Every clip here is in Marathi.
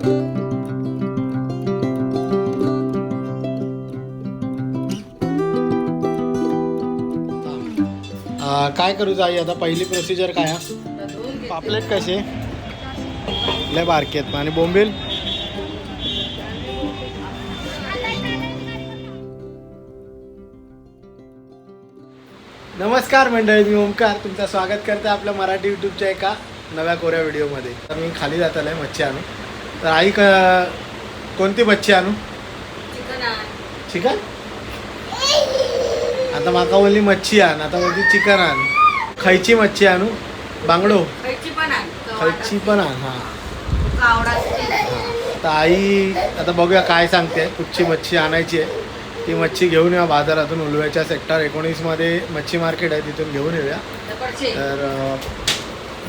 काय करू जाई आता पहिली प्रोसिजर काय पापलेट कसे लय बारकेत आणि बोंबील नमस्कार मंडळी, मी ओमकार तुमचं स्वागत करते आपल्या मराठी यूट्यूबच्या एका नव्या कोऱ्या व्हिडिओमध्ये. तर मी खाली जात आलं आहे मच्छी आणू. तर आई कोणती मच्छी आणू? चिकन. आता माका बोलली मच्छी आण, आता बोलली चिकन आण. खायची मच्छी आणू? बांगडो खायची पण आण. हां तर आई आता बघूया काय सांगते, कुठची मच्छी आणायची आहे. ती मच्छी घेऊन या बाजारातून. उलव्याच्या सेक्टर 19 मध्ये मच्छी मार्केट आहे, तिथून घेऊन येऊया. तर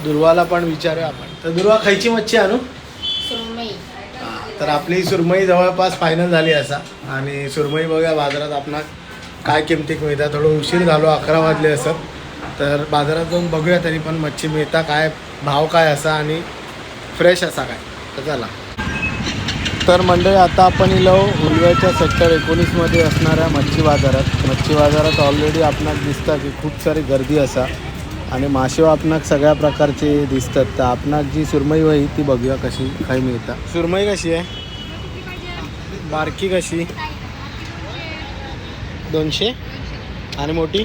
दुर्वाला पण विचारूया आपण. तर दुर्वा खायची मच्छी आणू? तर आपली सुरमई जवळपास फायनल झाली असा. आणि सुरमई बघूया बाजारात आपणा काय किमतीक मिळतात. थोडं उशीर झालो, 11 वाजले असं. तर बाजारात जाऊन बघूया तरी पण मच्छी मिळता काय, भाव काय असा आणि फ्रेश असा काय. तर चला. तर मंडळी आता आपण इलो उलव्याच्या सेक्टर 19 मध्ये असणाऱ्या मच्छी बाजारात. मच्छी बाजारात ऑलरेडी आपणाक दिसतं की खूप सारी गर्दी असा आणि मासे आपणाक सगळ्या प्रकारचे दिसतात. तर आपणाक जी सुरमई होई ती बघूया कशी काय मिळतात. सुरमई कशी आहे? बारकी कशी? 200 आणि मोठी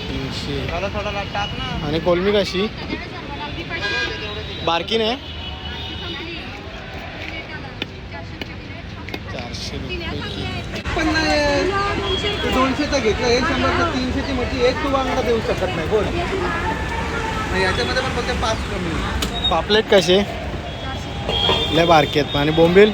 300. आणि कोलमी कशी? बारकी नाही 400 रुपये. 200चा घेतलं, 100चा 300ची मच्छी एक तू बांगडा देऊ शकत नाही. बोल याच्यामध्ये पण फक्त 5 कमी. पापलेट कसे लय बारकेत आणि बोंबील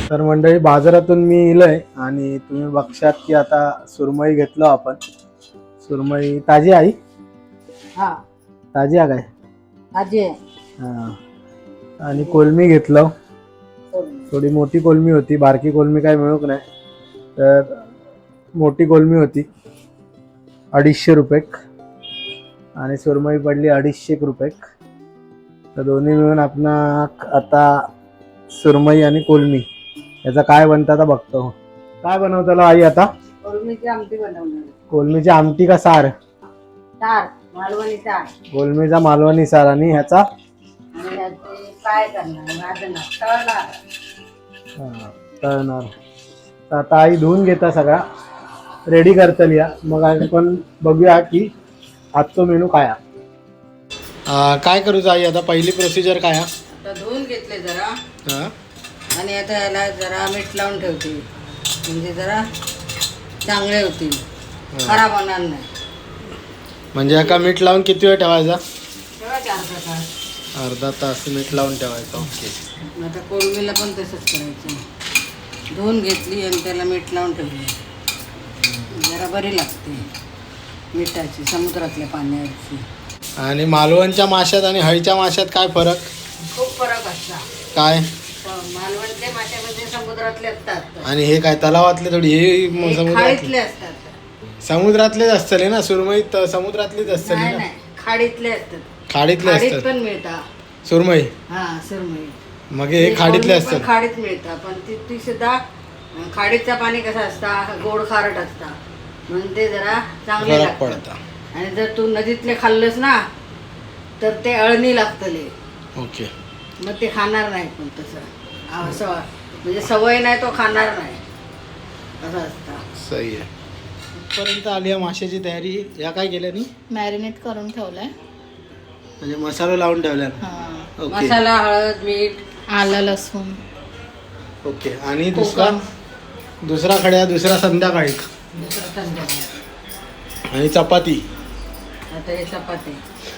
तर मंडळी बाजारातून मी इलोय आणि तुम्ही बघशात की आता सुरमई घेतलो आपण. सुरमई ताजी आई? हा ताजी आहे काय? ताजी आहे. हां. आणि कोलमी घेतलं. थोडी मोठी कोलमी होती, बारकी कोलमी काय मिळूक नाही. तर मोठी कोलमी होती 250 रुपये आणि सुरमई पडली 250 रुपये. तर दोन्ही मिळून आपण आता सुरमई आणि कोलमी याचा काय बनतं बघतो. काय बनवताला आई आता? कोलमीची आमटी बनवणार. कोलमीची आमटी का सार? सार, मालवणी सार. कोलमीचा मालवणी सार. आणि ह्याचा आणि याचे काय करणार? भाजणार, तळणार. हां, तळणार. तर आता आई धुवून घेता सगळा रेडी करतली या. मग आपण बघूया की आजचा मेनू काय काय करू आई. आता पहिली प्रोसिजर काय? आता धुवून घेतले जरा हां. आणि आता याला जरा मीठ लावून ठेवते, म्हणजे जरा चांगले होतील, खराब होणार नाही. म्हणजे एका मीठ लावून किती वेळ ठेवायचा? ठेवायचे अर्धा तास. अर्धा तास मीठ लावून ठेवायचं. ओके. आता कोलमीला पण तसंच करायचं. धुवून घेतली आणि त्याला मीठ लावून ठेवली. जरा बरी लागते मिठाची, समुद्रातल्या पाण्याची. आणि मालवणच्या माशात आणि हळीच्या माशात काय फरक? खूप फरक असता. काय? मालवणचे मासे म्हणजे समुद्रातले असतात आणि हे काय तलावातले? थोडी हे खाडीतले असतात. समुद्रातलेच असतले ना? सुरमई समुद्रातलीच असतली नाही ना? नाही, खाडीतले असतात. खाडीतले खाडीत असतात पण मिळतात सुरमई. हा सुरमई. मग हे खाडीतले कोलमी पण असतात. खाडीत मिळतात, पण ती सुद्धा खाडीचा पाणी कसं असता, गोड खारट असता, म्हणून ते जरा चांगले फरक लागतात. पडतात. आणि जर तू नदीतले खाल्लंस ना तर ते अळणी लागतले. ओके. मग ते खाणार नाही. पण तसं असं म्हणजे सवय नाही, तो खाणार नाही असं असतं. सही आहे. पर्यंत आली आहे माशाची तयारी. या काय केल्या नी? मॅरिनेट करून ठेवलंय. म्हणजे मसाला लावून ठेवल्या. हा. ओके. मसाला, हळद, मीठ, आलं लसूण. ओके. आणि दुसरा खड्या दुसरा संध्याकाळी. दुसरं संध्याकाळ. आणि चपाती आता हे चपाती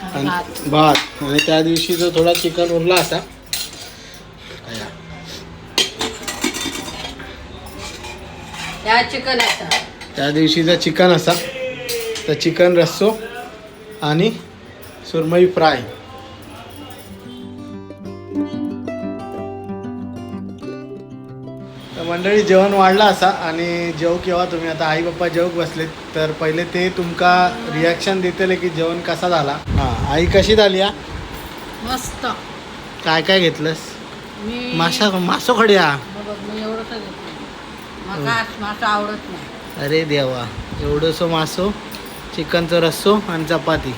आणि भात. भात. आणि त्या दिवशी जो थोडा चिकन उरला असा त्या चिकन असतात. त्या दिवशीचा चिकन असा तर चिकन रस्सो आणि सुरमई फ्राय. तर मंडळी जेवण वाढला असा आणि जेव केव्हा तुम्ही आता आई पप्पा जेवक बसलेत तर पहिले ते तुमका रिॲक्शन देतले की जेवण कसा झाला. हां आई कशी झाली या मस्त. काय काय घेतलंस. मी मासो खड्या. मी एवढंच घेतलं. मासा आवडत नाही. अरे देवा एवढंसो मासो चिकनचं रस्सो आणि चपाती.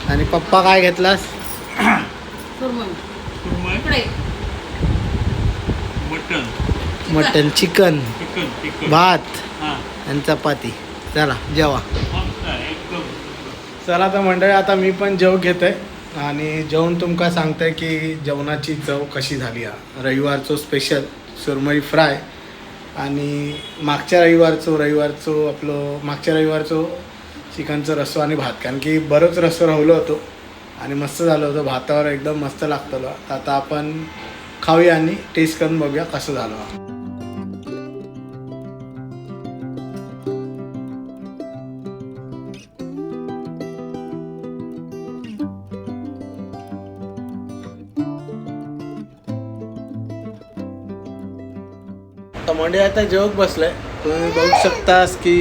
आणि पप्पा काय घेतलास. सुरमई इकडे. मटन चिकन भात आणि चपाती. चला जेवा. चला तर मंडळी आता मी पण जेव घेत आहे आणि जेवण तुमका सांगतंय की जेवणाची चव कशी झाली. रविवारचो स्पेशल सुरमई फ्राय आणि मागच्या रविवारचो चिकनचं रस्सो आणि भात. कारण की बरंच रस्सो राहिलो होतो आणि मस्त झालं होतं. भातावर एकदम मस्त लागतं. तर आता आपण खाऊया आणि टेस्ट करून बघूया कसं झालं. तर म्हणजे आता जेवक बसलंय. तुम्ही बघू शकतास की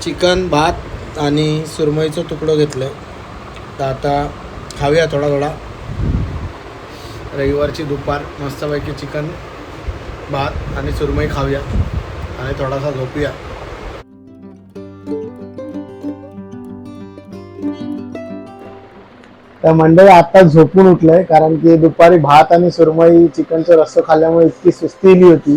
चिकन भात आणि सुरमईचं तुकडं घेतलं. तर आता खाऊया थोडा रविवारची दुपार मस्तपैकी चिकन भात आणि सुरमई खाऊया आणि थोडासा झोपूया. तर मंडळी आता झोपून उठलंय कारण की दुपारी भात आणि सुरमई चिकनचं रस्सो खाल्ल्यामुळे इतकी सुस्ती इली होती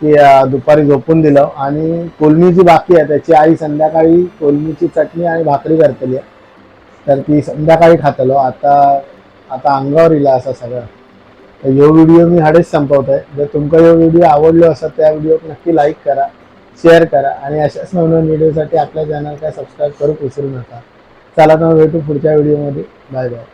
की दुपारी झोपून दिलं. आणि कोलमी जी बाकी आहे त्याची आई संध्याकाळी कोलमीची चटणी आणि भाकरी करतली आहे तर ती संध्याकाळी खातलो. आता अंगावर इला असा सगळं. तर ह्यो व्हिडिओ मी हाडेच संपवत आहे. जर तुमका ह्यो व्हिडिओ आवडलो असेल त्या व्हिडिओक नक्की लाईक करा, शेअर करा आणि अशाच नवनवीन व्हिडिओसाठी आपल्या चॅनल काय सबस्क्राईब करू विसरू नका. चला तर भेटू पुढच्या व्हिडिओमध्ये. Bye bye.